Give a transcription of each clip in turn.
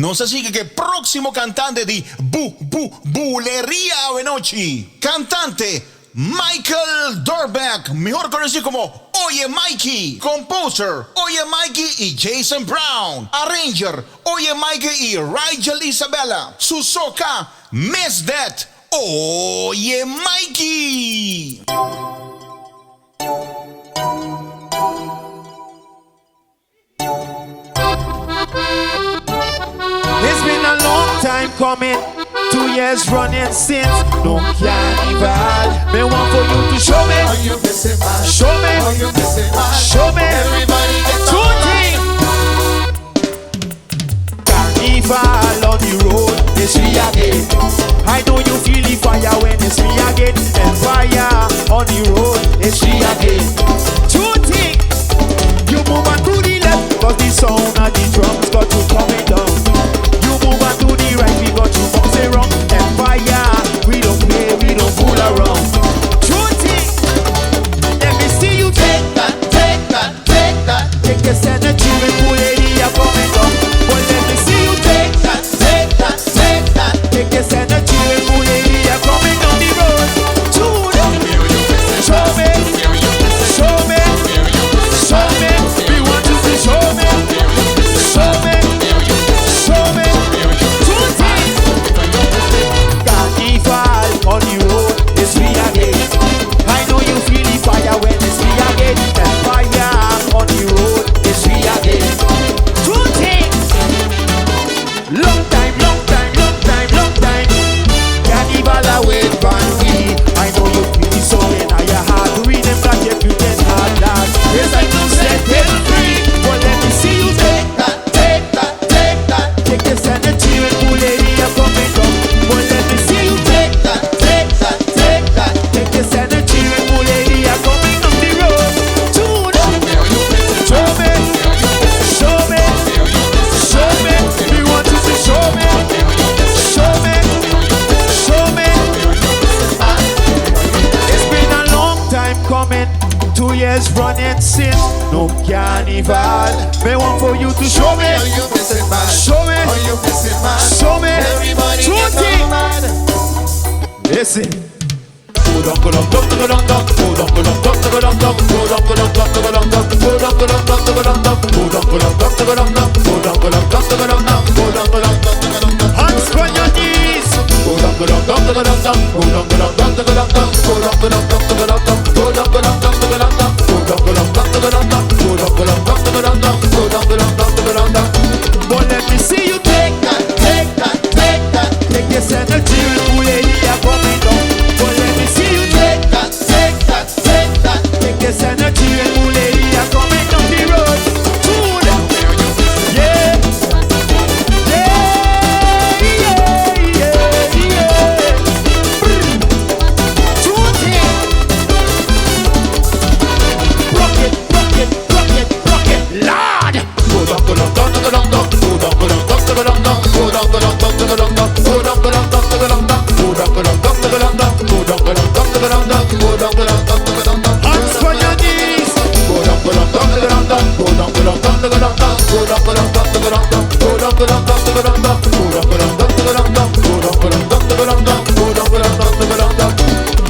Non si sigue che próximo cantante di Buleria Benochi, cantante Michael Dorbeck, mejor conocido como Oyemaiky, composer Oyemaiky y Jason Brown, arranger Oyemaiky y Rigel Isabella, su soca Miss That Oyemaiky. It's been a long time coming, 2 years running since no carnival. Me want for you to show me, show me, show me. Everybody get two things. Carnival on the road, it's me again. I know you feel the fire when it's me again. And fire on the road, it's me again. Two things. You move on to the left, cause the sound of the drums got you coming down. You move on to the right, we got you bouncing wrong. And fire, we don't play, we don't fool around. Truty, let me see you take that, take that, take that. Take this energy and Buleria coming down. But let me see you take that, take that, take that. Take this energy and Buleria coming down the road. Show me, show me, show me. Show me, we want you to show me, show me, show me. Two things. Carnival on the road, it's me again. I know you feel the fire when it's me again. And fire on the road, it's me again. Two things. Long time, long time, long time, long time. Carnival away from me. I know you feel the soul in your heart. Remember if you can have that. Yes, I know set them free. But let me see you take that, take that, take that. Take this energy and Buleria coming up. But let me see you take that, take that, take that. Take this energy and Buleria coming up the road. Show me, show me, show me. We want you to show me, show me, show me. It's been a long time coming, 2 years running since no carnival. Me want for you to show me, show me, show me. Everybody Two get things. mad. Listen. Hands on your knees. But let me see you take that, take that, take that. Take this energy and Buleria coming down. But let me see you take that, take that, take that. Take this energy and Buleria coming down the road. Two down. Yeah. Yeah, yeah, yeah, yeah. Two things. Rock it, rock it, rock it, rock it, Lord. Hands on your knees.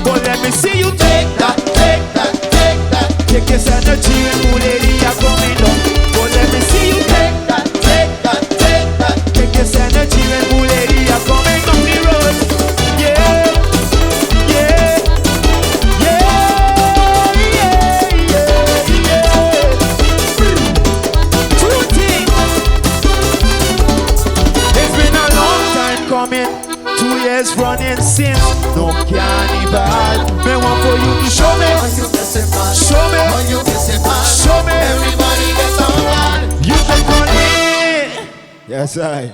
But let me see you take that, take that, take that. Take this energy and Buleria coming down. But let me see you take that, take that, take that. Take this energy and Buleria coming down the road. Yeah, yeah, yeah, yeah, yeah, yeah. Two things. It's been a long time coming, 2 years running since no carnival. Me want for you to show me, show me, show me. Everybody get mad. You can call me. Yes, I.